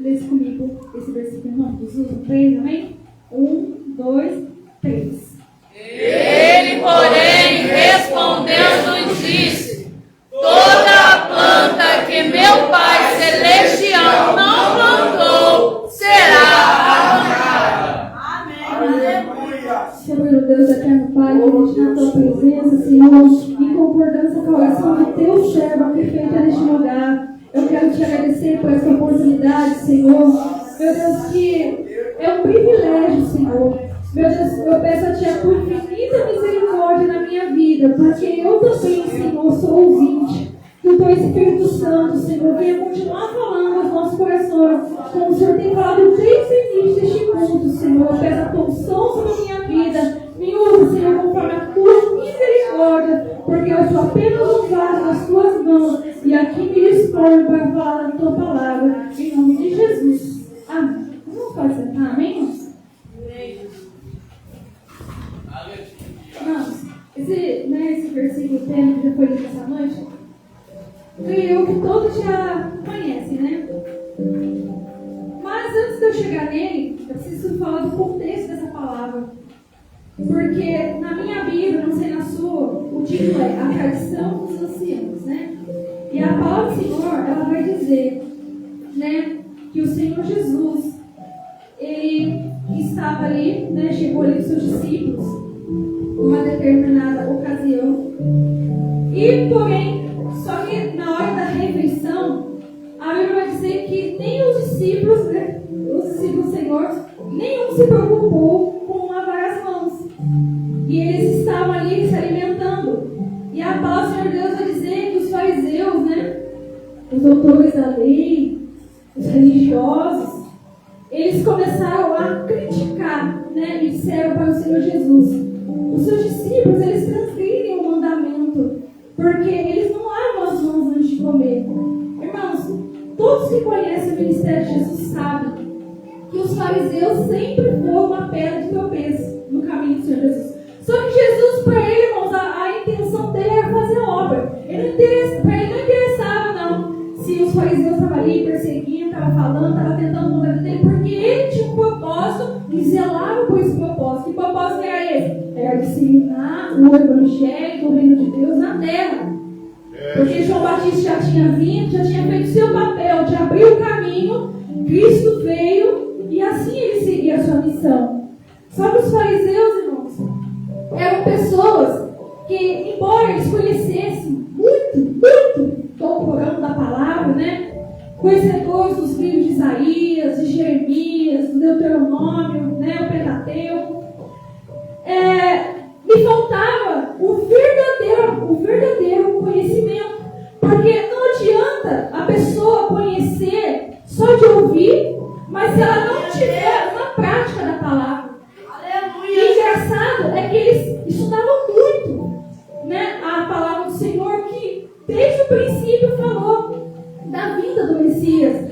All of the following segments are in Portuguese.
lesse comigo esse versículo em nome de Jesus. 3, amém? 1, 2, 3. Ele, porém, respondendo, disse: toda a planta que meu Pai Celestial não plantou será arrancada. Aleluia. Senhor Deus, eterno Pai, que na tua presença, Senhor, em concordância com a oração do teu servo que feita neste lugar. Eu quero te agradecer por essa oportunidade, Senhor. Meu Deus, que é um privilégio, Senhor. Meu Deus, eu peço a Ti a tua infinita misericórdia na minha vida, porque eu também, Senhor, sou ouvinte do Teu Espírito Santo, Senhor, venha continuar falando aos nossos corações, como o Senhor tem falado desde o início deste culto, Senhor. Eu peço a tua unção sobre a minha vida, me usa, Senhor, conforme a tua misericórdia, porque eu sou apenas um vaso nas tuas mãos, e aqui me disponho para falar a tua palavra, em nome de Jesus. Amém. Vamos fazer sentar, amém? Irmãos, esse versículo tema que já foi lido essa noite, creio que todos já conhecem, né? Mas antes de eu chegar nele, eu preciso falar do contexto dessa palavra. Porque na minha Bíblia, não sei na sua, o título é A Tradição dos Anciãos, né? E a palavra do Senhor, ela vai dizer, né, que o Senhor Jesus, ele estava ali, né, chegou ali com seus discípulos, uma determinada ocasião. E, porém, só que na hora da refeição, a Bíblia vai dizer que nem os discípulos, né, os discípulos do Senhor, nenhum se preocupou com lavar as mãos. E eles estavam ali se alimentando. E a palavra do Senhor Deus vai dizer que os fariseus, né, os doutores da lei, os religiosos, eles começaram a criticar, né, e disseram para o Senhor Jesus: os seus discípulos, eles transgridem o mandamento, porque eles não lavam as mãos antes de comer. Irmãos, todos que conhecem o ministério de Jesus sabem que os fariseus sempre foram uma pedra de tropeço no caminho do Senhor Jesus. Só que Jesus, para ele, irmãos, a intenção dele era fazer obra. Para ele não interessava, não, se os fariseus estavam ali perseguindo, estavam falando, estavam tentando mudar dele, porque ele tinha um propósito e zelava por esse propósito. Que propósito era esse? Era disseminar o evangelho do reino de Deus na terra. Porque João Batista já tinha vindo, já tinha feito seu papel de abrir o caminho, Cristo veio e assim ele seguia a sua missão. Só que os fariseus, irmãos, eram pessoas que, embora eles conhecessem muito do programa da palavra, né, conhecedores dos livros de Isaías, de Jeremias, do Deuteronômio, né, o Pentateuco, me faltava o verdadeiro conhecimento. Porque não adianta a pessoa conhecer só de ouvir, mas se ela não tiver uma prática da palavra. Aleluia. E engraçado é que eles estudavam muito, né, a palavra do Senhor, que desde o princípio falou da vinda do Messias.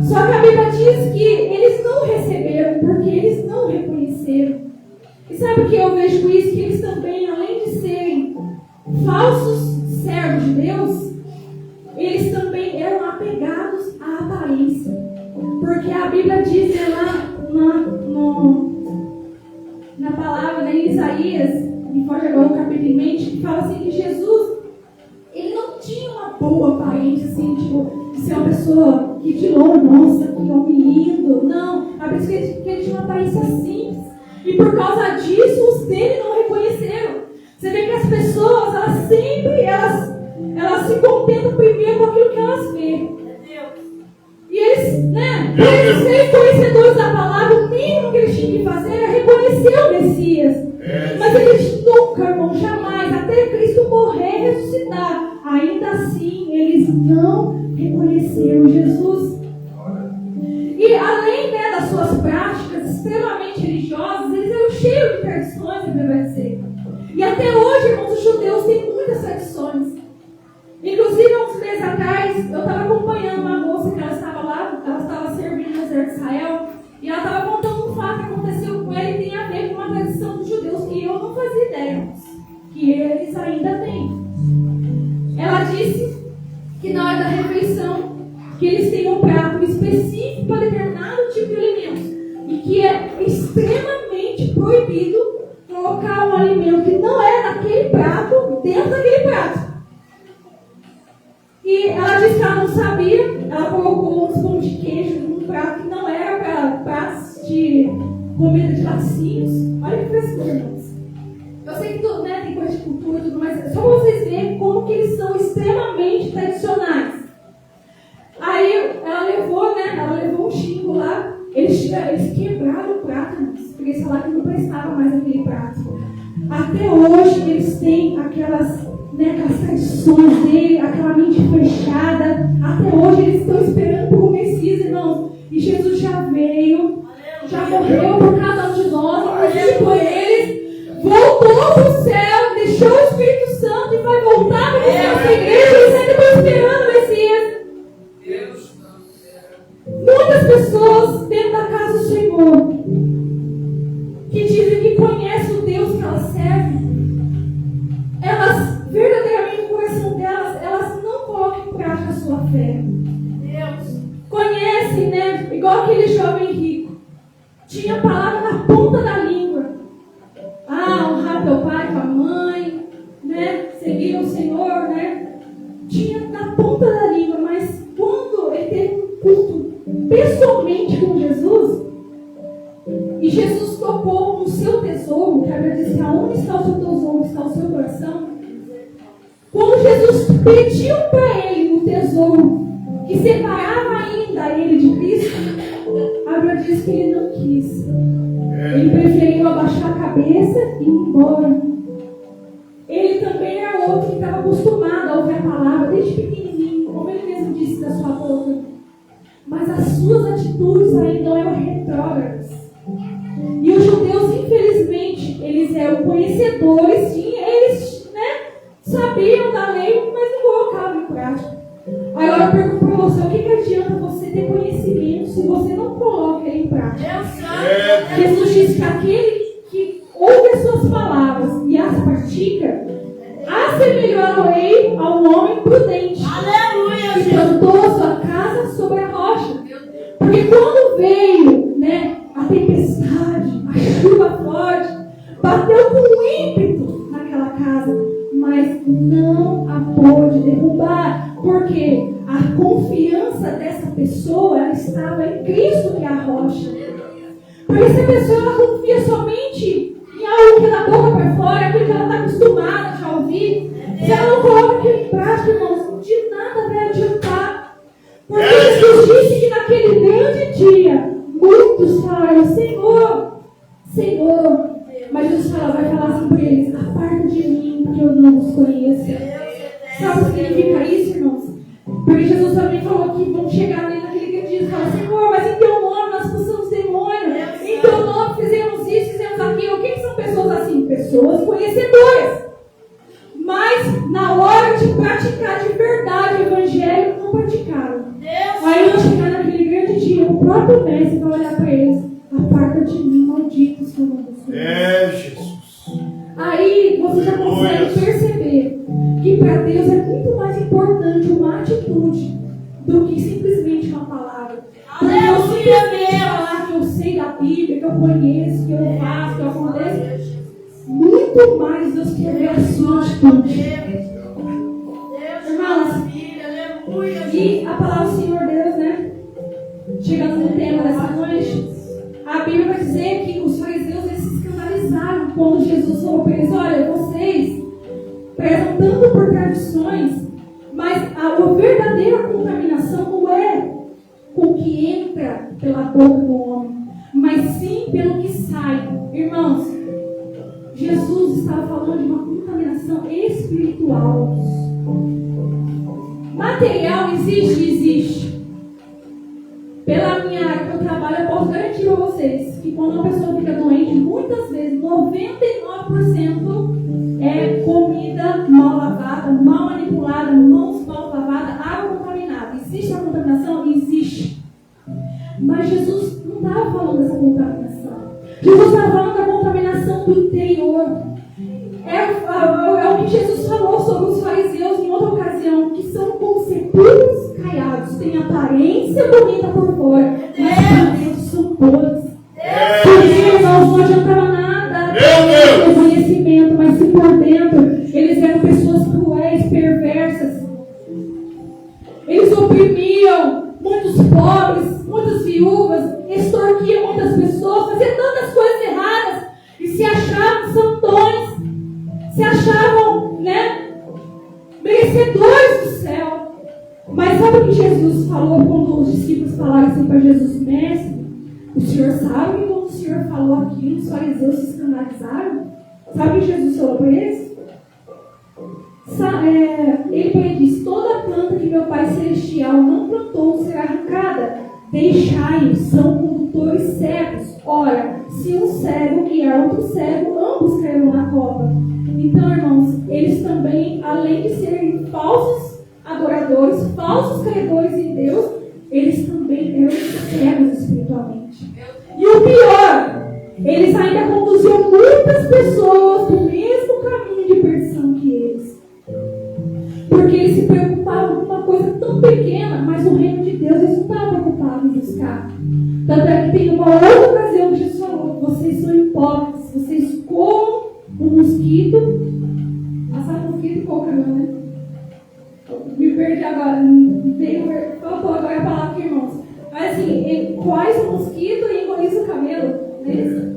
Só que a Bíblia diz que eles não receberam, porque eles não reconheceram. E sabe o que eu vejo com isso? Que eles também, além de serem falsos servos de Deus, eles também eram apegados à aparência. Porque a Bíblia diz lá na palavra, né, em Isaías, me foge agora o capítulo em mente, que fala assim que Jesus, ele não tinha uma boa aparência, assim, tipo, de ser uma pessoa que de longe, nossa, que homem lindo. Não, a Bíblia diz que ele tinha uma aparência simples. E por causa disso, os dele não reconheceram. Você vê que as pessoas, elas sempre, elas se contentam primeiro com aquilo que elas veem. E eles, né, por eles serem conhecedores da palavra, o mínimo que eles tinham que fazer era reconhecer o Messias. Mas eles nunca, irmão, jamais, até Cristo morrer e ressuscitar, ainda assim, eles não reconheceram Jesus. E além, né, das suas práticas extremamente religiosas, eles eram cheios de tradições, vai dizer. E até hoje, irmãos, os judeus têm muitas tradições. Inclusive, há uns meses atrás, eu estava acompanhando uma moça que ela estava servindo no exército de Israel, e ela estava contando um fato que aconteceu com ela e tem a ver com uma tradição dos judeus que eu não fazia ideia, que eles ainda têm. Ela disse que na hora da refeição, que eles têm um prato específico específico para determinado tipo de alimentos. E que é extremamente proibido colocar um alimento que não é daquele prato dentro daquele prato. E ela disse que ela não sabia, ela colocou uns pão de queijo num prato que não era para pratos de comida de laticínios. Olha que frescura, irmãos. Eu sei que tudo, né, tem coisa de cultura e tudo mais, só para vocês verem como que eles são extremamente tradicionais. Aí ela levou um xingo lá, eles quebraram o prato, porque eles falaram que não prestava mais aquele prato. Até hoje eles têm aquelas tradições dele, aquela mente fechada. Até hoje eles estão esperando por um Messias, irmãos. E Jesus já veio, já morreu por cada um de nós, inclusive por eles. Voltou para o céu, deixou o Espírito Santo e vai voltar para essa igreja. Eles ainda estão esperando o Messias. Muitas pessoas dentro da casa do Senhor que dizem que conhecem o Deus que elas servem, elas verdadeiramente no coração delas, elas não colocam em prática a sua fé. Conhecem, né? Igual aquele jovem rico. Tinha a palavra na ponta da língua. Honrar teu pai e tua mãe, né? Seguir o Senhor, né? Tinha na ponta da língua, mas quando ele teve um culto pessoalmente com Jesus, e Jesus tocou no seu tesouro, que a Bíblia diz que aonde está o seu tesouro, está o seu coração. Quando Jesus pediu para ele um tesouro que separava ainda ele de Cristo, a Bíblia diz que ele não quis. Ele preferiu abaixar a cabeça e ir embora. Ele também era outro que estava acostumado a ouvir a palavra desde pequenininho, como ele mesmo disse da sua boca. Mas as suas atitudes ainda eram retrógradas. E os judeus, infelizmente, eles eram conhecedores, eles sabiam da lei, mas não colocavam em prática. Agora eu pergunto para você, o que adianta você ter conhecimento se você não coloca ele em prática? Jesus diz que aquele que ouve as suas palavras e as pratica, assemelhou a lei a um homem prudente. Aleluia! Que plantou a sua casa sobre a rocha. Porque quando veio, a tempestade, a chuva forte, bateu com ímpeto naquela casa, mas não a pôde derrubar, porque a confiança dessa pessoa ela estava em Cristo, que é a rocha. Porque se a pessoa ela confia somente em algo que é da boca para fora, aquilo que ela está acostumada já a ouvir, se ela não coloca aquilo em prática, irmãos, de nada vai adiantar. Porque Jesus disse que naquele grande dia, muitos falaram, Senhor, Senhor. Mas Jesus vai falar assim para eles, aparta de mim, porque eu não os conheço. Sabe o que significa isso, irmãos? Porque Jesus também falou que vão chegar ali naquele grande dia e falar, Senhor, mas em teu nome nós expulsamos demônios, em teu nome fizemos isso, fizemos aquilo. O que são pessoas assim? Pessoas conhecedoras. Mas na hora de praticar de verdade o evangelho, não praticaram. Aí vão chegar naquele grande dia, o próprio mestre vai olhar para eles, aparta de mim, malditos que eu não vos conheço. Jesus. Aí você já consegue perceber que para Deus é muito mais importante uma atitude do que simplesmente uma palavra. Eu simplesmente falar que eu sei da Bíblia, que eu conheço, que eu faço, que eu aconteço. Muito mais Deus quer ver a sua atitude. Irmãos, e a palavra do Senhor Deus, chegando no tema dessa noite, a Bíblia vai dizer que os fariseus eles se escandalizaram quando Jesus falou para eles, olha, vocês prezam tanto por tradições, mas a verdadeira contaminação não é com o que entra pela boca do homem, mas sim pelo que sai. Irmãos, Jesus estava falando de uma contaminação espiritual. Material existe. Pela minha área que eu trabalho, eu posso garantir a vocês que quando uma pessoa fica doente, muitas vezes, 99% é comida mal lavada, mal manipulada, mãos mal lavadas, água contaminada. Existe a contaminação? Existe. Mas Jesus não estava falando dessa contaminação. Jesus estava falando da contaminação do interior. É o que Jesus falou sobre os fariseus em outra ocasião, que são como sepulcros caiados. têm aparência bonita por fora, mas por dentro são podres. Porque, irmãos, não adiantava nada ter conhecimento, mas se por dentro eles eram pessoas cruéis, perversas. Eles oprimiam muitos pobres, muitas viúvas, extorquiam muitas pessoas, faziam tantas coisas erradas e se achavam santões, se achavam, merecedores do céu. Mas sabe o que Jesus falou quando os discípulos falaram assim para Jesus: Mestre, o Senhor sabe que quando o Senhor falou aquilo, os fariseus se escandalizaram? Sabe o que Jesus falou para eles? Ele disse: toda planta que meu Pai Celestial não plantou será arrancada. Deixai-os, são condutores cegos. Ora, se um cego guiar outro cego, ambos cairão na cova. Então, irmãos, eles também, além de serem falsos adoradores, falsos credores em Deus, eles também eram cegos espiritualmente. E o pior, eles ainda conduziam muitas pessoas do mesmo caminho de perdição que eles. Porque eles se preocupavam com uma coisa tão pequena, mas o reino de Deus eles não estavam preocupados em buscar. Tanto é que tem uma outra ocasião que Jesus falou: vocês são hipócritas, vocês comam o mosquito, assar mosquito e coca, né? Me perdi agora, faltou agora a palavra aqui, irmãos. Mas assim, quais o mosquito e engoliza o camelo, né?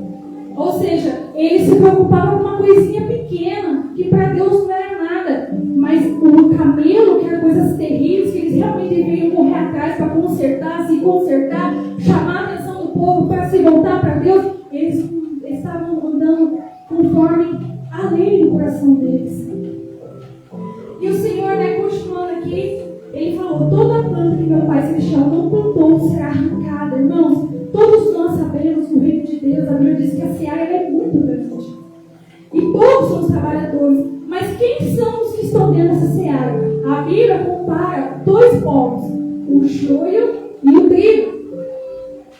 Ou seja, eles se preocupavam com uma coisinha pequena, que para Deus não era nada. Mas o camelo, que eram coisas terríveis, que eles realmente deveriam correr atrás para consertar, se consertar, chamar a atenção do povo para se voltar para Deus, eles estavam andando conforme a lei do coração deles. E o Senhor, continuando aqui, Ele falou: toda planta que meu Pai Celestial não plantou será arrancada. Irmãos, todos nós sabemos no reino de Deus, a Bíblia diz que a seara é muito grande. E poucos são os trabalhadores. Mas quem são os que estão dentro dessa seara? A Bíblia compara dois povos: o joio e o trigo.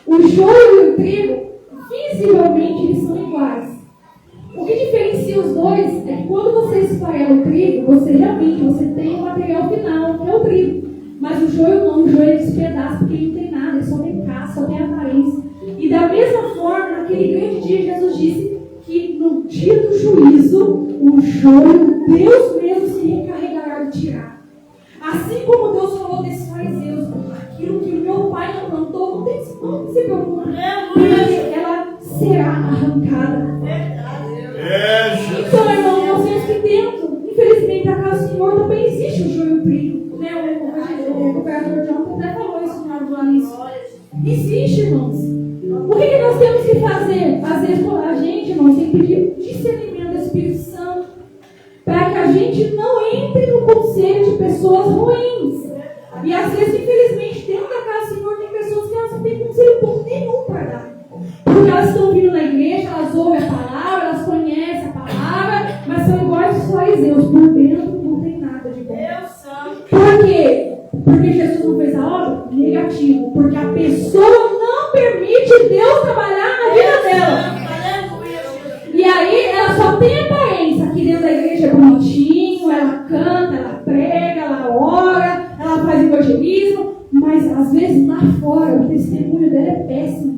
O joio e o trigo, visivelmente, eles são iguais. O que diferencia os dois é que quando você esfarela o trigo, você tem o material final, que é o trigo. Mas o joio não, o joio é despedaço, porque ele não tem nada, ele só tem casca, só tem aparência. E da mesma forma, naquele grande dia, Jesus disse que no dia do juízo, o joio, Deus mesmo se encarregará de tirar. Assim como Deus falou desses fariseus: aquilo que o meu Pai não plantou, não se preocupe, porque ela será arrancada. Então, irmão, nós temos que dentro, infelizmente, a casa do Senhor também existe o joio e o trigo. O governador John até falou isso no início. Existe, irmãos. O que nós temos que fazer? Às vezes, a gente, irmãos, tem que pedir discernimento do Espírito Santo para que a gente não entre no conselho de pessoas ruins. E às vezes, infelizmente, dentro da casa do Senhor tem pessoas que elas não têm conselho nenhum para dar. Porque elas estão vindo na igreja, elas ouvem a palavra, elas conhecem a palavra, mas são iguais os fariseus. Por dentro não tem nada de bom. Por quê? Porque Jesus não fez a obra? Negativo. Porque a pessoa não permite Deus trabalhar na vida dela. E aí ela só tem aparência. Aqui dentro da igreja é bonitinho, ela canta, ela prega, ela ora, ela faz evangelismo, mas às vezes lá fora o testemunho dela é péssimo.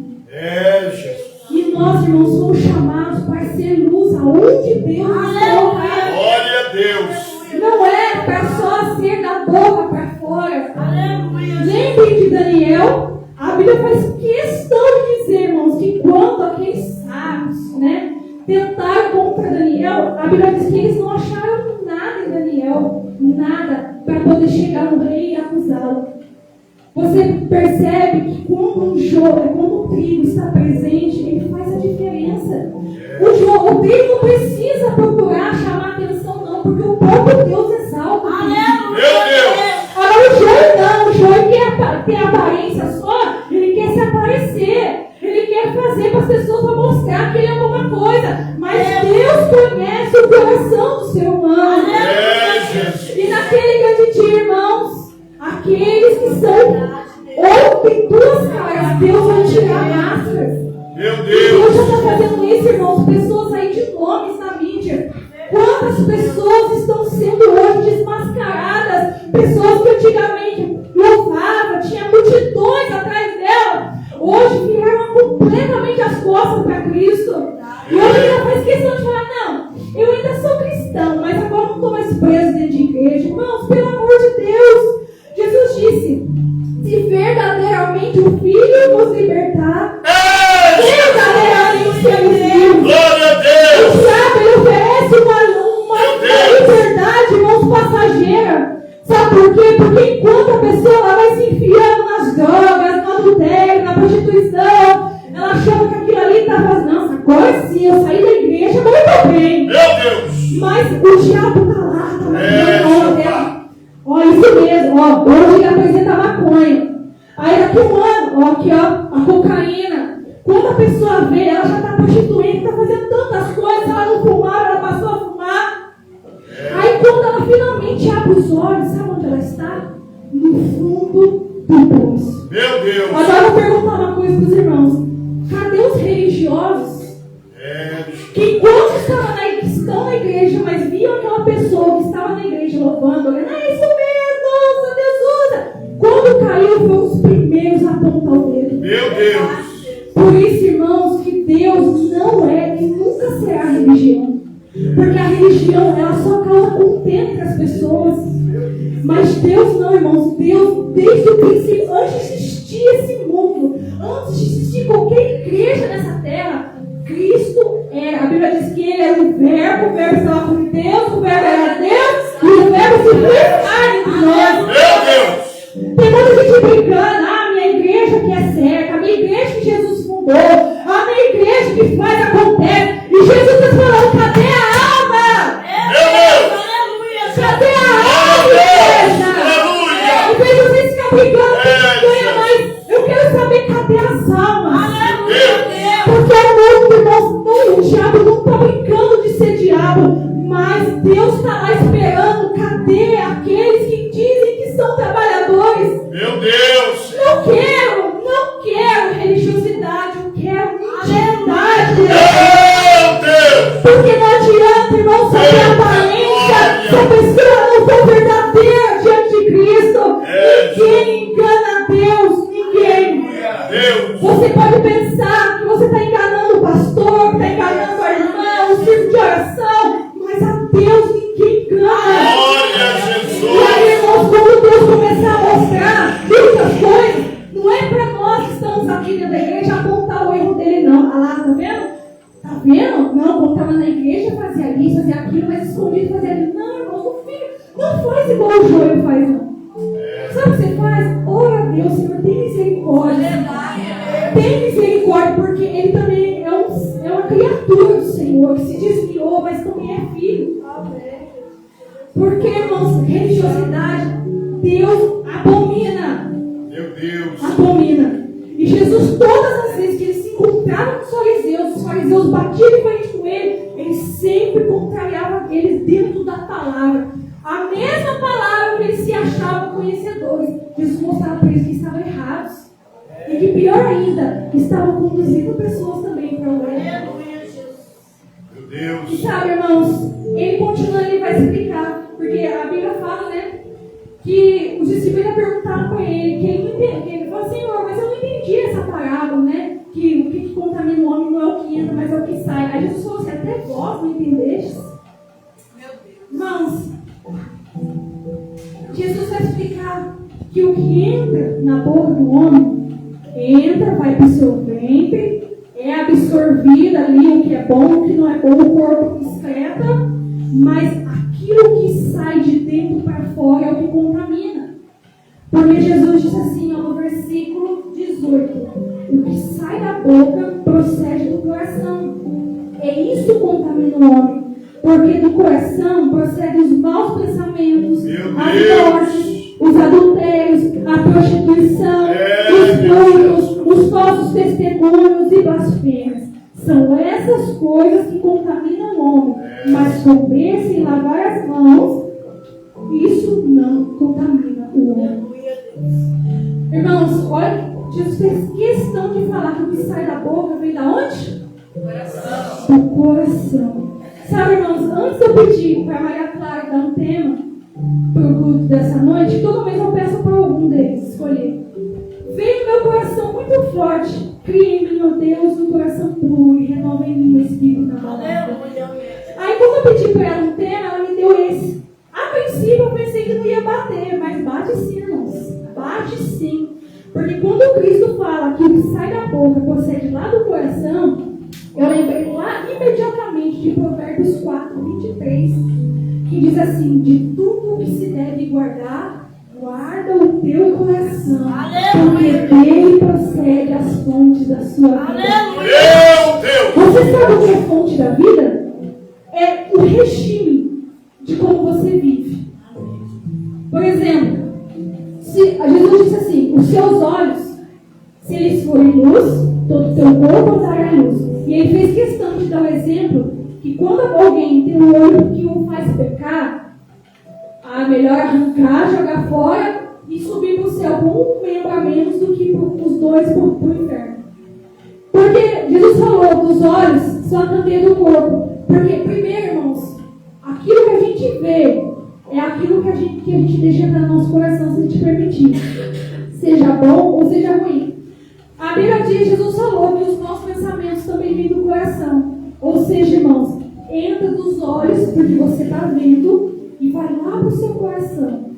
E nós, irmãos, somos chamados para ser luz aonde Deus nos colocar. Glória a Deus. Não é para só ser da boca para fora. Lembrem de Daniel. A Bíblia faz questão de dizer, irmãos, que quando aqueles sábios, tentaram contra Daniel, a Bíblia diz que eles não acharam nada em Daniel, nada para poder chegar no rei e acusá-lo. Você percebe que quando o trigo está presente, ele faz a diferença. O trigo não precisa procurar chamar atenção, não, porque o próprio Deus exalta. Agora o joio não, o joio quer ter aparência só, ele quer se aparecer, ele quer fazer para as pessoas para mostrar que ele é alguma coisa. Mas Deus conhece o coração do ser humano. E naquele grande dia, irmãos, aqueles que são ou tem duas caras, Deus vai tirar máscaras. Meu Deus! Deus já está fazendo isso, irmãos. Pessoas aí de nomes na mídia. Quantas pessoas estão sendo hoje desmascaradas? Pessoas que antigamente louvavam, verdadeiramente o Filho nos libertar, verdadeiramente sermos livres. Glória a Deus! O diabo, ele oferece uma liberdade, irmãos, passageira. Sabe por quê? Porque enquanto a pessoa ela vai se enfiando nas drogas, no adultério, na prostituição, ela achava que aquilo ali está fazendo. Nossa, agora sim, eu saí da igreja, agora eu estou bem. Meu Deus! Mas o diabo está lá, está lá. Ó, isso mesmo, ó, hoje ele apresenta a maconha. Aí daqui um ano, ó, aqui ó, a cocaína. Quando a pessoa vê, ela já está prostituindo, está fazendo tantas coisas, ela não fumava, ela passou a fumar. Aí quando ela finalmente abre os olhos, sabe onde ela está? No fundo do poço. Meu Deus! Agora eu vou perguntar uma coisa para os irmãos. Cadê os religiosos que enquanto estão na igreja, mas viam aquela pessoa que estava na igreja louvando, olhando, é isso mesmo, nossa, Deus usa. Quando caiu, foram os primeiros a apontar o dedo. Meu Deus! Por isso, irmãos, que Deus não é e nunca será religião. Porque a religião, ela só causa contento entre as pessoas. Mas Deus não, irmãos. Deus, desde o princípio, antes de existir esse mundo, antes de existir qualquer igreja nessa terra, Cristo era. A Bíblia diz que Ele era o Verbo estava com Deus, o Verbo era Deus, e o Verbo se fez carne entre nós. Meu Deus! Tem muita gente brincando, a minha igreja que é certa, a minha igreja que Jesus fundou, a minha igreja que faz, acontece. E Jesus está falando, cadê a alma? Meu Deus! Cadê a alma, igreja? Aleluia! Em vez de vocês ficarem brigando, quem ganha mais? Eu quero saber cadê as almas. Porque o mundo, irmãos, o diabo não está brincando de ser diabo, mas Deus está lá esperando. Cadê aqueles que dizem que são trabalhadores? Meu Deus! Não quero religiosidade, eu quero intimidade. Meu Deus! Porque não adianta, irmão, só ter aparência, se a pessoa não for verdadeira diante de Cristo. Ninguém engana Deus, ninguém. Deus! Você pode pensar que você está enganando o pastor, que está enganando a irmã, o círculo de oração, mas a Deus ninguém engana. Glória a Jesus! E aí, irmãos, quando Deus começar a mostrar muitas coisas, não é para nós que estamos aqui dentro da igreja apontar o erro dele, não. Ah lá, tá vendo? Tá vendo? Não, quando estava na igreja fazia isso, fazia aquilo, mas escondido fazia aquilo. Não, irmão, não fica. Não faz igual o Joel faz, não. Sabe o que você faz? Ora a Deus, Senhor, tem misericórdia. Tem misericórdia, porque ele também é uma criatura do Senhor, que se desviou, mas também é filho. Porque, irmãos, religiosidade, Deus abomina. Meu Deus! Abomina. E Jesus, todas as vezes que ele se encontrava com os fariseus batiam de frente com ele sempre contrariava eles dentro da palavra. A mesma palavra que eles se achavam conhecedores. Jesus mostrava para eles que estavam errados. E que pior ainda, estavam conduzindo pessoas também para o erro. Meu Deus! E sabe, irmãos, ele continua, ele vai explicar. Porque a Bíblia fala, né? Que os discípulos perguntaram para ele, que ele não entendia. Ele falou, Senhor, mas eu não entendi essa parábola, né? Que o que contamina o homem não é o que entra, mas é o que sai. Aí Jesus falou assim, até vós não entendestes? Meu Deus. Irmãos, Jesus vai explicar que o que entra na boca do homem, entra, vai para o seu ventre, é absorvido ali o que é bom, o que não é bom, o corpo excreta, mas aquilo que sai de dentro para fora é o que contamina. Porque Jesus disse assim, ó, no versículo 18, o que sai da boca procede do coração. É isso que contamina o homem. Porque do coração procedem os maus pensamentos, as mortes, os adultérios, a prostituição, os furtos, os falsos testemunhos e blasfêmias. São essas coisas que contaminam o homem. Mas comer sem lavar as mãos, isso não contamina o homem. Irmãos, olha, Jesus fez questão de falar que o que sai da boca vem da onde? Coração. Do coração. Sabe, irmãos, antes de eu pedir para a Maria Clara dar um tema para o culto dessa noite, toda vez eu peço para algum deles escolher. Veio no meu coração muito forte. Cria em mim, ó Deus, um coração puro e renova em mim o espírito da palavra. Aí, quando eu pedi para ela um tema, ela me deu esse. A princípio, eu pensei que não ia bater, mas bate sim, irmãos. Bate sim. Porque quando Cristo fala que o que sai da boca procede lá do coração, eu lembrei lá imediatamente de Provérbios 4:23, que diz assim: de tudo o que se deve guardar, guarda o teu coração, porque dele procede as fontes da sua vida. Meu Deus! Você sabe o que é fonte da vida? É o regime de como você vive. Por exemplo, Jesus disse assim: os seus olhos, se eles forem luz, todo o teu corpo dará luz. E ele fez questão de dar o exemplo que quando alguém tem um olho que o faz pecar, é melhor arrancar, jogar fora e subir para o céu com um membro a menos do que os dois para o inferno. Porque Jesus falou dos olhos são a candeia do corpo. Porque, primeiro, irmãos, aquilo que a gente vê é aquilo que a gente deixa para nosso coração, se a gente permitir. Seja bom ou seja ruim. A Bíblia diz, Jesus falou que os nossos pensamentos também vêm do coração. Ou seja, irmãos, entra dos olhos, porque você está vendo, e vai lá para o seu coração.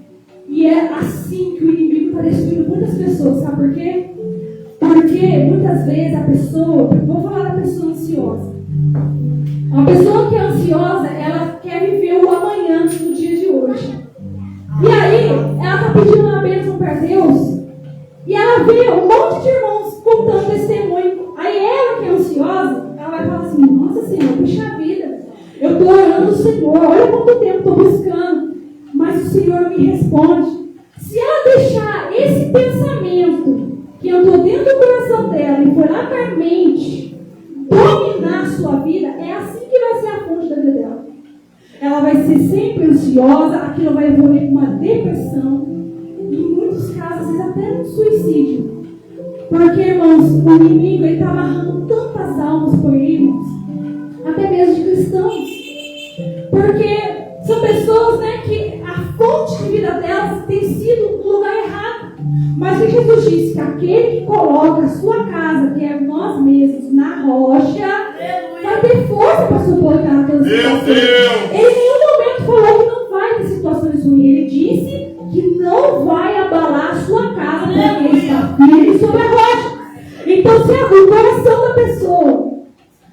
E é assim que o inimigo está destruindo muitas pessoas. Sabe por quê? Porque muitas vezes a pessoa, vou falar da pessoa ansiosa. Uma pessoa que é ansiosa, ela quer viver o amanhã no dia de hoje. E aí, ela está pedindo uma bênção para Deus. E ela vê um monte de irmãos contando testemunho. Aí ela que é ansiosa, ela vai falar assim: nossa Senhor, puxa vida, eu estou orando ao Senhor, olha quanto tempo estou buscando, mas o Senhor me responde. Se ela deixar esse pensamento que eu estou dentro do coração dela e for lá para a mente dominar a sua vida, é assim que vai ser a fonte da vida dela. Ela vai ser sempre ansiosa, aquilo vai evoluir com uma depressão, e em muitos casos, às vezes até um suicídio. Porque, irmãos, o inimigo está amarrando tantas almas por aí, irmãos, até mesmo de cristãos. Porque são pessoas, né, que a fonte de vida delas tem sido no lugar errado. Mas o Jesus disse que aquele que coloca a sua casa, que é nós mesmos, na rocha, vai ter força para suportar todas as situações. Ele em nenhum momento falou que não vai ter situações ruins. Ele disse que não vai abalar a sua casa, porque ele está firme sobre a rocha. Então, se o coração da pessoa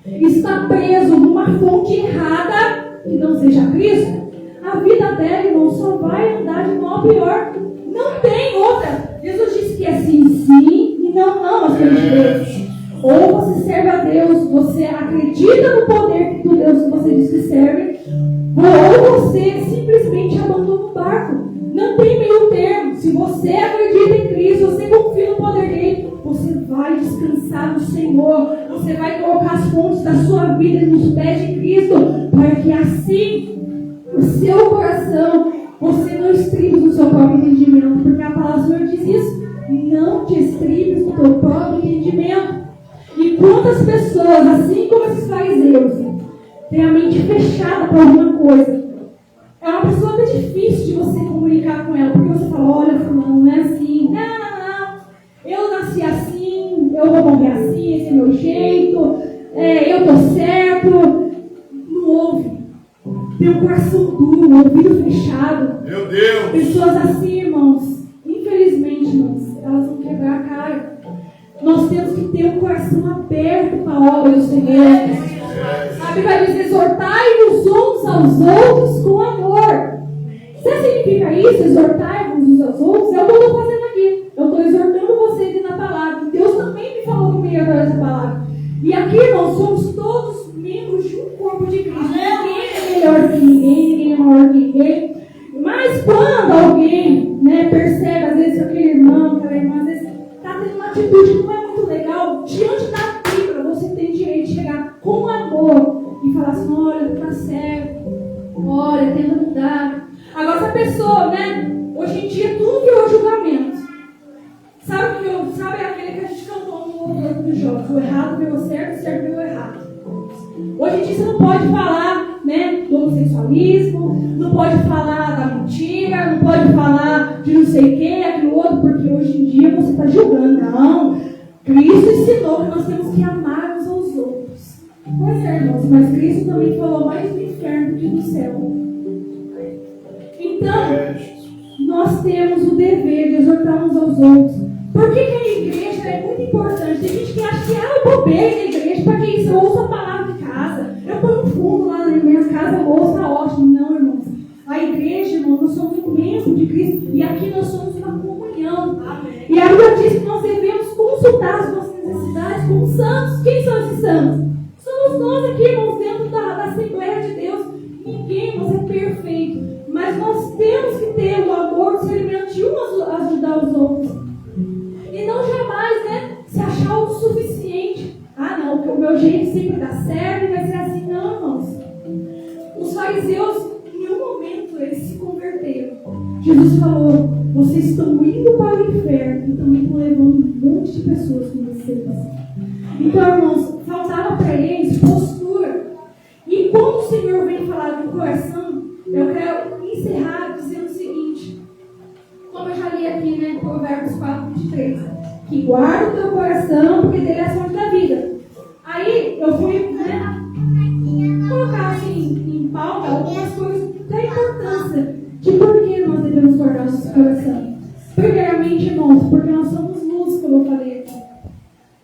está preso numa fonte errada, que não seja Cristo, a vida dela, irmão, só vai andar de mal a pior. Não tem outra. Jesus disse que é sim, sim, e não, não, as coisas de Deus. Ou você serve a Deus, você acredita no poder do Deus que você diz que serve, ou você simplesmente abandona o barco. Não tem meio termo. Se você acredita em Cristo, você confia no poder dele, você vai descansar no Senhor, você vai colocar as fontes da sua vida nos pés de Cristo, para que assim o seu coração, você não estribe no seu próprio entendimento, porque a palavra do Senhor diz isso: não te estribes no teu próprio entendimento. E quantas pessoas, assim como esses fariseus, têm a mente fechada por alguma coisa, é uma pessoa até difícil de você comunicar com ela, porque você fala: olha, fulano, não é assim, não, eu nasci assim, eu vou morrer assim, esse é meu jeito, eu tô certo. Não ouve. Tem um coração duro, um ouvido fechado. Meu Deus! Pessoas assim, irmãos, infelizmente, irmãos, elas vão quebrar a cara. Nós temos que ter um coração aberto para a obra do Senhor. A Bíblia diz: exortai-vos uns aos outros com amor. Sabe o que significa isso? Exortai-vos uns aos outros? É o que eu estou fazendo aqui. Eu estou exortando vocês na palavra. Deus também me falou comigo através da palavra. E aqui, irmãos, somos todos membros de um corpo de Cristo. Ninguém é melhor que ninguém, ninguém é maior que ninguém. Mas quando alguém, né, percebe, às vezes, aquele irmão, aquela irmã, às vezes está tendo uma atitude que não é muito legal, diante da Bíblia, você tem direito de chegar com amor e falar assim: olha, tá certo, olha, tenta mudar. Agora, essa pessoa, né, hoje em dia, tudo virou julgamento. Sabe aquele que a gente cantou no outro dos jogos: o errado virou certo, o certo virou errado. Hoje em dia você não pode falar, né, do homossexualismo, não pode falar da mentira, não pode falar de não sei o que, aquilo outro, porque hoje em dia você está julgando. Não, Cristo ensinou que nós temos que amar uns aos outros. Pois é, irmãos, mas Cristo também falou mais do inferno do que do céu. Então, nós temos o dever de exortar uns aos outros. Por que é diz que nós devemos consultar as nossas necessidades como santos. Quem são esses santos? Somos nós aqui, irmãos, dentro da Assembleia de Deus. Ninguém, irmãos, é perfeito. Mas nós temos que ter o amor, o discernimento de um ajudar os outros. E não jamais, né, se achar o suficiente. Ah, não, o meu jeito sempre dá certo e vai ser assim. Não, irmãos. Os fariseus, em nenhum momento, eles se converteram. Jesus falou: vocês estão indo para o inferno e também estão levando um monte de pessoas com vocês. Então, irmãos, faltava para eles postura. E quando o Senhor vem falar do coração, eu quero encerrar dizendo o seguinte, como eu já li aqui, né, Provérbios 4:23, que guarda o teu coração, porque dele é a fonte da vida. Aí eu fui, né, colocar assim em pauta algumas coisas da importância de por que nós devemos guardar o nosso coração. Primeiramente, irmãos, porque nós somos luz, como eu falei aqui.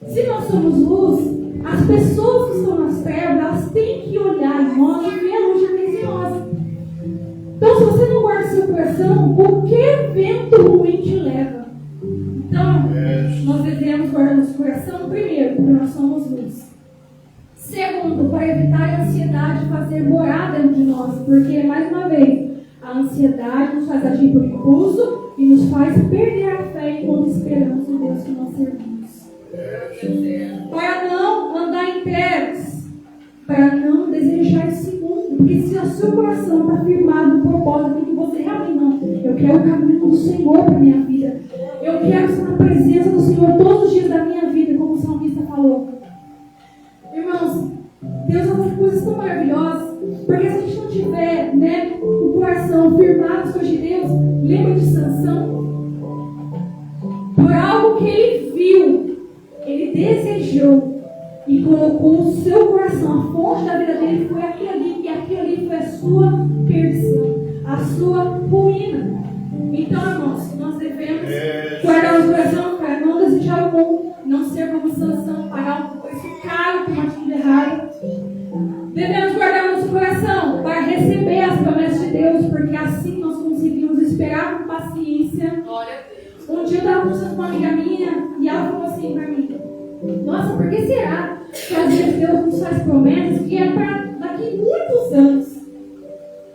Se nós somos luz, as pessoas que estão nas trevas, elas têm que olhar em nós e ver a luz de Deus em nós. Então, se você não guarda seu coração, o que vento ruim te leva? Então, nós devemos guardar nosso coração, primeiro, porque nós somos luz. Segundo, para evitar a ansiedade fazer morada dentro de nós, porque, mais uma vez, a ansiedade nos faz agir por impulso e nos faz perder a fé enquanto esperamos no Deus que nós servimos. Para não andar em trevas, para não desejar esse mundo, porque se o seu coração está firmado no propósito que você realmente não, eu quero o caminho do Senhor para a minha vida, eu quero estar na presença do Senhor todos os dias da minha vida, como o salmista falou. Irmãos, Deus faz coisas tão maravilhosas, porque se a gente não tiver, né, o coração firmado nas coisas de Deus, lembra de Sansão? Por algo que ele viu, ele desejou e colocou o seu coração, a fonte da vida dele foi aquilo ali, e aquilo ali foi a sua perdição, a sua ruína. Então, irmãos, nós devemos guardar o coração para não desejar o bom, não ser como Sansão, pagar um preço caro por uma atitude errada. Devemos guardar nosso coração para receber as promessas de Deus, porque assim nós conseguimos esperar com paciência. Um dia eu estava conversando com uma amiga minha e ela falou assim para mim: nossa, por que será que às vezes Deus nos faz promessas que é para daqui muitos anos?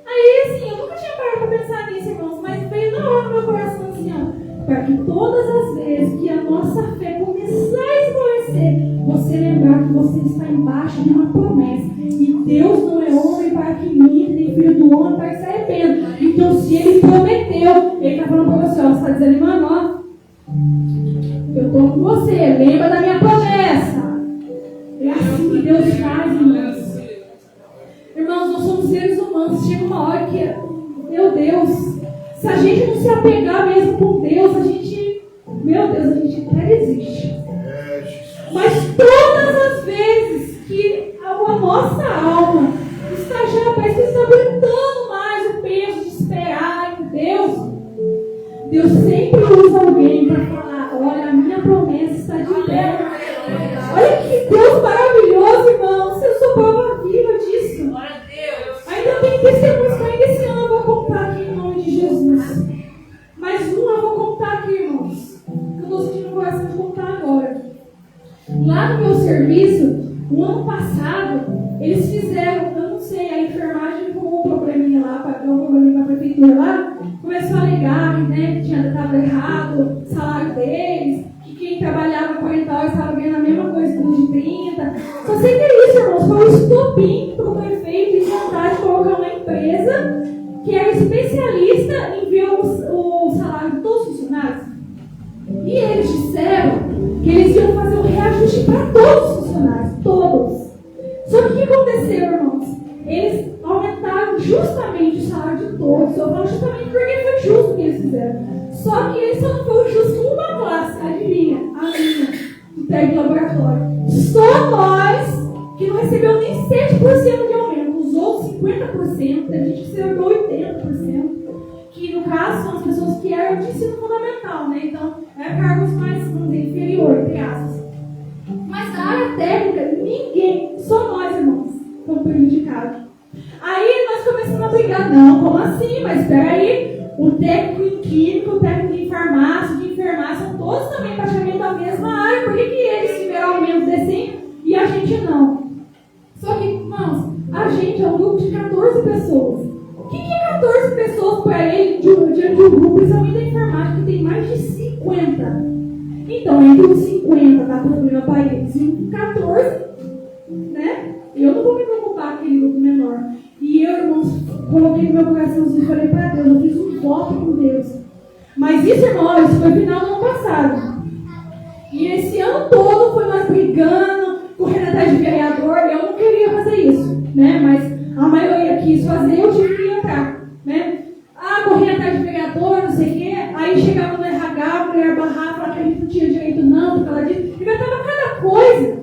Aí assim, eu nunca tinha parado para pensar nisso, irmãos, mas veio na hora no meu coração assim, ó, para que todas as vezes que a nossa fé começar a esmorecer, você lembrar que você está embaixo de uma promessa. E Deus não é homem para que minta, nem filho do homem para que se arrependa. Então, se Ele prometeu, Ele está falando para você, ó, você está desanimando, ó, eu estou com você, lembra da minha promessa. É assim que Deus faz, irmãos. Irmãos, nós somos seres humanos. Chega uma hora que, meu Deus, se a gente não se apegar mesmo com Deus, a gente, meu Deus, a gente até desiste. Mas todas as vezes que a nossa alma está já, parece que está aguentando mais o peso de esperar em Deus, Deus sempre usa alguém para falar: olha, a minha promessa está de pé. Olha que Deus maravilhoso, irmãos. Eu sou prova viva disso. Ainda tem testemunhos que ainda esse ano eu vou contar aqui em nome de Jesus. Mais um eu vou contar aqui, irmãos, que eu estou sentindo o coração de contar agora. Lá no meu serviço, o ano passado, eles fizeram, eu não sei, a enfermagem com um probleminha lá, deu um probleminha para a prefeitura lá, começou a alegar, né, que estava errado o salário deles, que quem trabalhava 40 horas estava ganhando a mesma coisa que os de 30. Só sei que é isso, irmãos, foi um estopim para o prefeito e vontade de colocar uma empresa que era especialista em ver o salário de todos os funcionários. E eles disseram que eles iam fazer um reajuste para todos os funcionários, todos. Só que o que aconteceu, irmãos? Eles aumentaram justamente o salário de todos. Eu falo justamente porque foi justo o que eles fizeram. Só que eles só não foram justos com uma classe, adivinha? A minha, do técnico laboratório. Só nós, que não recebeu nem 7% de aumento. Os outros 50%, a gente recebeu 80%. Que no caso são as pessoas que eram de ensino fundamental, né? Então, cargos mais, vamos dizer, inferior, entre aspas. Mas na área técnica, ninguém, só nós, irmãos, fomos prejudicados. Aí nós começamos a brigar: não, como assim? Mas espera aí, o técnico em química, o técnico em farmácia, de enfermagem, são todos também para entre os 50 dá problema para eles e os 14, né? Eu não vou me preocupar com aquele grupo menor. E eu, irmãos, coloquei no meu coraçãozinho e falei para Deus, eu fiz um voto com Deus. Mas isso, irmão, isso foi final do ano passado. E esse ano todo foi nós brigando, correndo atrás de vereador. Eu não queria fazer isso, né? Mas a maioria quis fazer, eu tive que entrar, né? Corria atrás de vereador, não sei o quê. Aí chegava no RH, a mulher barrava, falava que a gente não tinha direito não, por causa disso. Inventava cada coisa.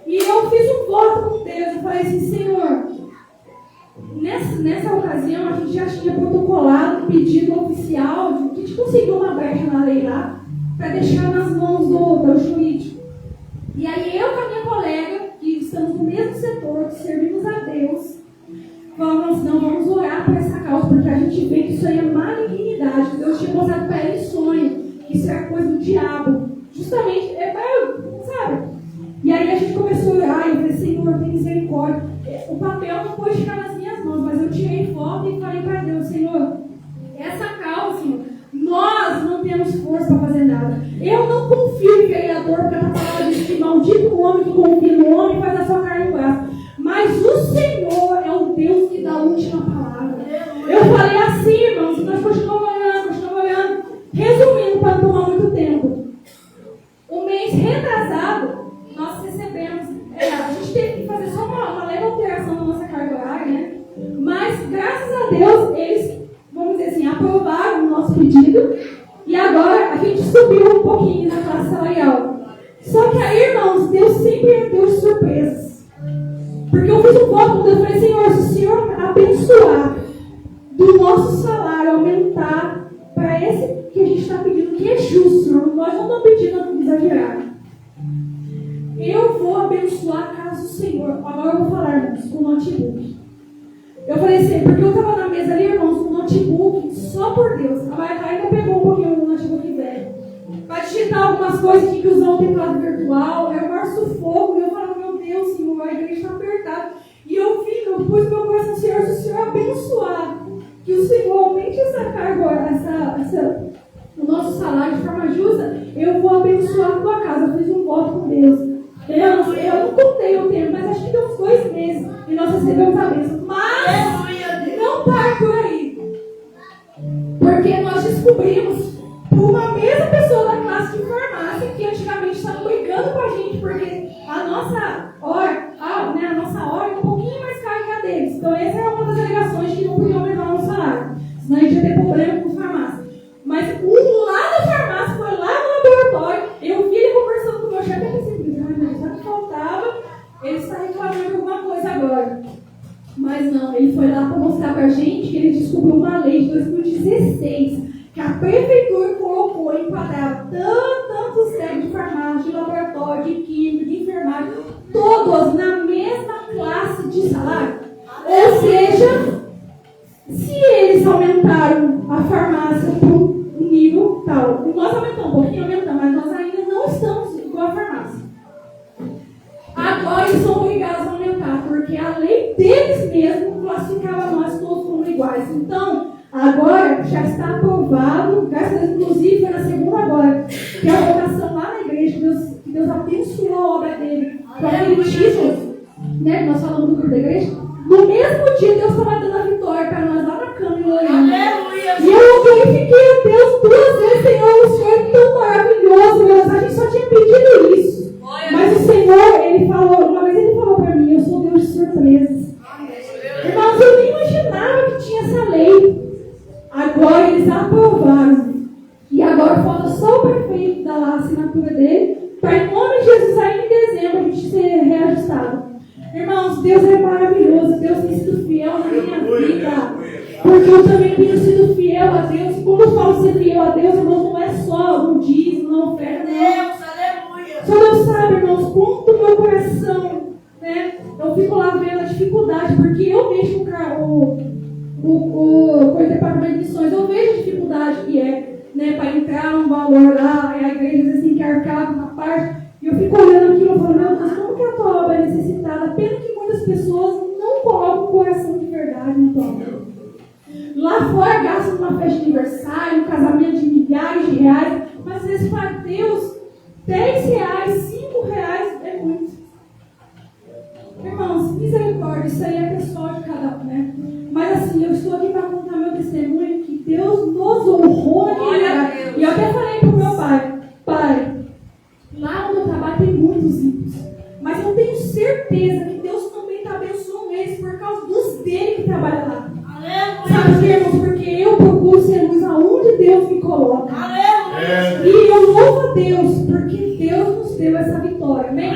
E eu fiz um voto com Deus. Eu falei assim, Senhor, nessa ocasião a gente já tinha protocolado um pedido oficial, a gente conseguiu uma brecha na lei lá, para deixar nas mãos do jurídico. E aí eu com a minha colega, que estamos no mesmo setor, que servimos a Deus, falamos, não, vamos orar por essa causa, porque a gente vê que isso aí é malignidade, que Deus tinha mostrado para ele em sonho, que isso é coisa do diabo. Justamente, sabe? E aí a gente começou a orar, e eu falei, Senhor, tem misericórdia. O papel não pôde ficar nas minhas mãos, mas eu tirei foto e falei para Deus, Senhor, essa causa, Senhor, nós não temos força para fazer nada. Eu não confio em vereador, porque ela fala disso, que maldito o homem que confia no homem e faz a sua carne no braço. Mas o Senhor é o Deus que dá a última palavra. Eu falei assim, irmãos, nós continuamos olhando. Resumindo, para não tomar muito tempo. O mês retrasado, nós recebemos, a gente teve que fazer só uma leve alteração na nossa carga horária, né? Mas, graças a Deus, eles, vamos dizer assim, aprovaram o nosso pedido. E agora a gente subiu um pouquinho na classe salarial. Só que aí, irmãos, Deus sempre é Deus de surpresas. Porque eu fiz um voto com Deus, eu falei, Senhor, se o Senhor abençoar do nosso salário, aumentar para esse que a gente está pedindo, que é justo, Senhor, nós não estamos pedindo exagerar. Eu vou abençoar a casa do Senhor. Agora eu vou falar, irmãos, com o notebook. Eu falei assim, porque eu estava na mesa ali, irmãos, com o notebook, só por Deus. A Maria ainda pegou um pouquinho do notebook velho. Para digitar algumas coisas, tinha que usar um teclado virtual, era o maior sufoco, e eu falava, meu Deus, Senhor, a igreja está apertada. E eu pus meu coração, Senhor, se o Senhor abençoar, que o Senhor aumente essa carga, o nosso salário de forma justa, eu vou abençoar a tua casa. Eu fiz um voto com Deus. Eu não contei o tempo, mas acho que deu uns 2 meses e nós recebemos a bênção. Mas não para por aí. Porque nós descobrimos por uma mesma pessoa da classe de farmácia que antigamente estava brigando com a gente, porque a nossa hora é um pouquinho mais cara que a deles. Então essa é uma das alegações que não podiam aumentar o nosso salário. Senão a gente ia ter problema com os farmácias. Mas um lá da farmácia foi lá no laboratório, eu vi ele conversando com o meu chefe e pensei, mas sabe o que faltava? Ele está reclamando de alguma coisa agora. Mas não, ele foi lá para mostrar para a gente que ele descobriu uma lei de 2016 que a prefeitura colocou e enquadrava tantos técnicos de farmácia, de laboratório, de química, de enfermagem, todos na mesma classe de salário. Ou seja, se eles aumentaram a farmácia para um nível tal, nós aumentamos um pouquinho, mas nós ainda não estamos igual a farmácia. Agora eles são obrigados a aumentar, porque a lei deles mesmo classificava nós todos como iguais. Então, agora já está aprovado, graças a Deus, inclusive foi na segunda agora, que a votação lá na igreja, que Deus abençoou a obra dele com aquele título, né, nós falamos do grupo da igreja. No mesmo dia, Deus estava dando a vitória para nós lá na cama e orando. E eu glorifiquei a Deus 2 vezes, Senhor, o Senhor é tão maravilhoso, meu Deus, a gente só tinha pedido isso. Mas o Senhor, Ele falou, uma vez Ele falou para mim, eu sou Deus de surpresas. Irmãos, eu nem imaginava que tinha essa lei. Agora eles aprovaram. E agora falta só o prefeito dar lá a assinatura dele, para em nome de Jesus, aí em dezembro, a gente ser reajustado. Irmãos, Deus é maravilhoso, Deus tem sido fiel na minha vida. Porque eu também tenho sido fiel a Deus. Como eu falo ser fiel a Deus, irmãos, não é só um dízimo, não oferta, não. Só Deus sabe, irmãos, quanto o meu coração, né? Eu fico lá vendo a dificuldade, porque eu mexo com o departamento de missões, eu vejo a dificuldade que é, né, para entrar um valor lá, e a igreja assim, que arcava na parte, e eu fico olhando aquilo e falo, meu Deus, como que a tua obra é necessitada? Pena que muitas pessoas não colocam o coração de verdade na tua obra. Lá fora gastam numa festa de aniversário, um casamento de milhares de reais, mas às vezes para Deus R$10, R$5 é muito. Irmãos, misericórdia, isso aí é pessoal de cada um, né? Mas assim, eu estou aqui para contar meu testemunho que Deus nos honrou naquele lugar. E eu até falei para o meu pai, lá onde eu trabalho tem muitos ímpios, mas eu tenho certeza que Deus também está abençoando eles por causa dos dele que trabalham lá. Sabe por quê, irmãos? Porque eu procuro ser luz aonde Deus me coloca. E eu louvo a Deus, porque Deus nos deu essa vitória. Amém?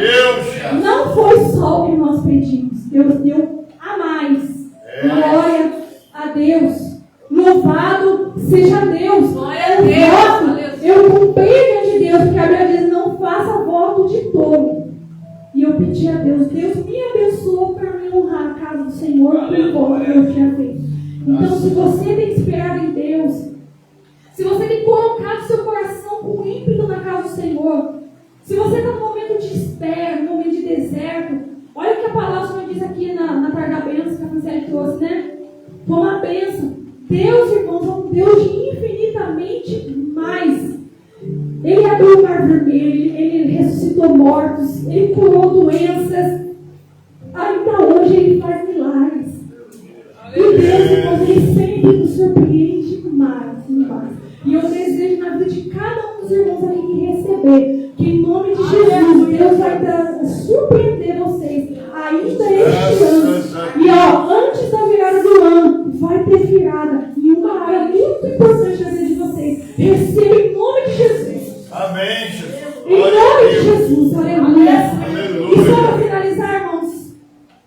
Não foi só o que nós pedimos. Deus deu a mais. Glória a Deus. Louvado seja Deus. Eu comprei diante de Deus, porque a Bíblia diz: não faça voto de tolo. E eu pedi a Deus, Deus me abençoou para me honrar a casa do Senhor pelo voto que eu tinha feito. Então, se você tem esperado em Deus, se você tem colocado seu coração com ímpeto na casa do Senhor, se você está num momento de espera, num momento de deserto, olha o que a palavra do Senhor diz aqui na tarde da bênção que a Franciele trouxe, né? Foi uma bênção. Deus, irmãos, é um Deus de infinitamente mais. Ele abriu o mar vermelho, ele ressuscitou mortos, ele curou doenças. Ainda hoje ele faz milagres. E Deus, irmãos, ele sempre nos surpreende mais e mais. E eu desejo na vida de cada um dos irmãos aqui que receber, que em nome de Jesus, Deus vai surpreender vocês ainda este ano. E antes da virada do ano, vai ter virada em uma área muito importante na vida de vocês. Receba em nome de Jesus. Amém, Jesus. Em nome de Jesus, aleluia. E só para finalizar, irmãos,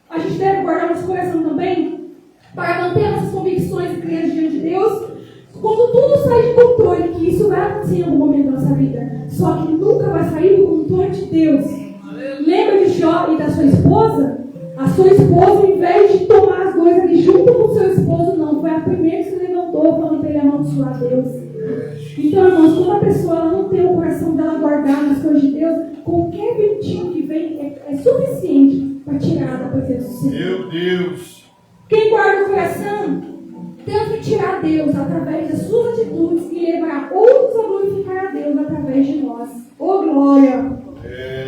a gente deve guardar nosso coração também para manter nossas convicções e crenças diante de Deus. Quando tudo sai de controle, que isso vai acontecer em algum momento da nossa vida, só que nunca vai sair do controle de Deus. Lembra de Jó e da sua esposa? A sua esposa, ao invés de tomar as coisas ali junto com o seu esposo, não, foi a primeira que se levantou falando para ele amaldiçoar Deus. Então, irmãos, quando a pessoa ela não tem o coração dela guardado nas coisas de Deus, qualquer ventinho que vem é suficiente para tirar da presença do Senhor. Meu Deus! Quem guarda o coração tem que tirar Deus através das suas atitudes e levar outros a glorificar a Deus através de nós. Oh, glória!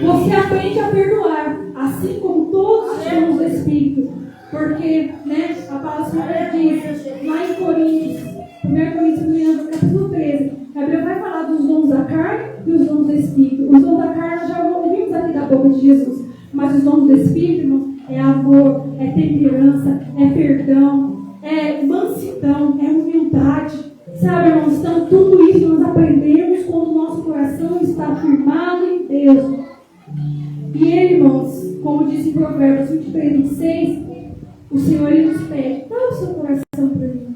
Você aprende a perdoar, assim como todos os dons do Espírito. Porque, né, a palavra diz lá em Coríntios, 1 Coríntios, capítulo 13, a Bíblia vai falar dos dons da carne e os dons do Espírito. Os dons da carne nós já ouvimos aqui da boca de Jesus, mas os dons do Espírito, irmão, é amor, é temperança, é perdão, é mansidão, é humildade. Sabe, irmãos, então tudo isso nós aprendemos quando o nosso coração está firmado em Deus. E ele, irmãos, como diz em Provérbios 23, 26, o Senhor ele nos pede: dá o seu coração para mim,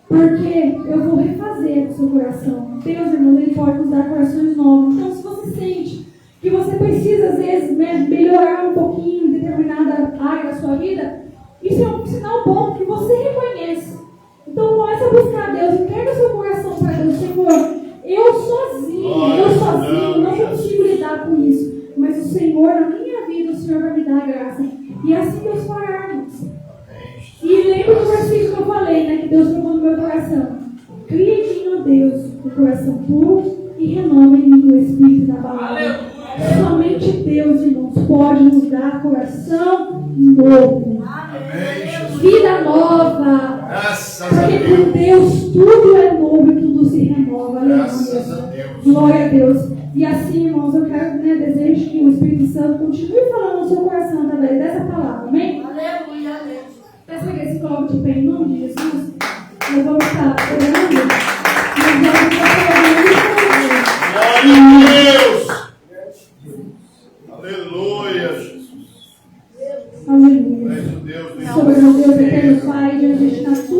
porque eu vou refazer o seu coração. Deus, irmão, ele pode nos dar corações novos. Então, se você sente que você precisa, às vezes, melhorar um pouquinho em determinada área da sua vida, isso é um sinal bom que você reconhece. Então, comece a buscar Deus, entrega seu coração para Deus. Senhor, eu sozinho não consigo lidar com isso, mas o Senhor, na minha vida, o Senhor vai me dar a graça. E assim Deus fará, irmãos. E lembra do versículo que eu falei, né, que Deus colocou no meu coração: cria em mim, ó Deus, um coração puro e renova em mim o Espírito da palavra. Somente Deus, irmãos, pode nos dar coração novo. Vida nova. Porque com Deus tudo é novo e tudo se renova. Aleluia. Glória a Deus. E assim, irmãos, eu quero, desejo que o Espírito Santo continue falando no seu coração através dessa palavra. Amém? Aleluia. Peço que esse coloque de pé em nome de Jesus. Nós vamos estar orando. Nós vamos estar orando. Glória a Deus! Aleluia, Jesus. Aleluia. Deus, Soberano Deus, eterno Pai, diante de ti na tua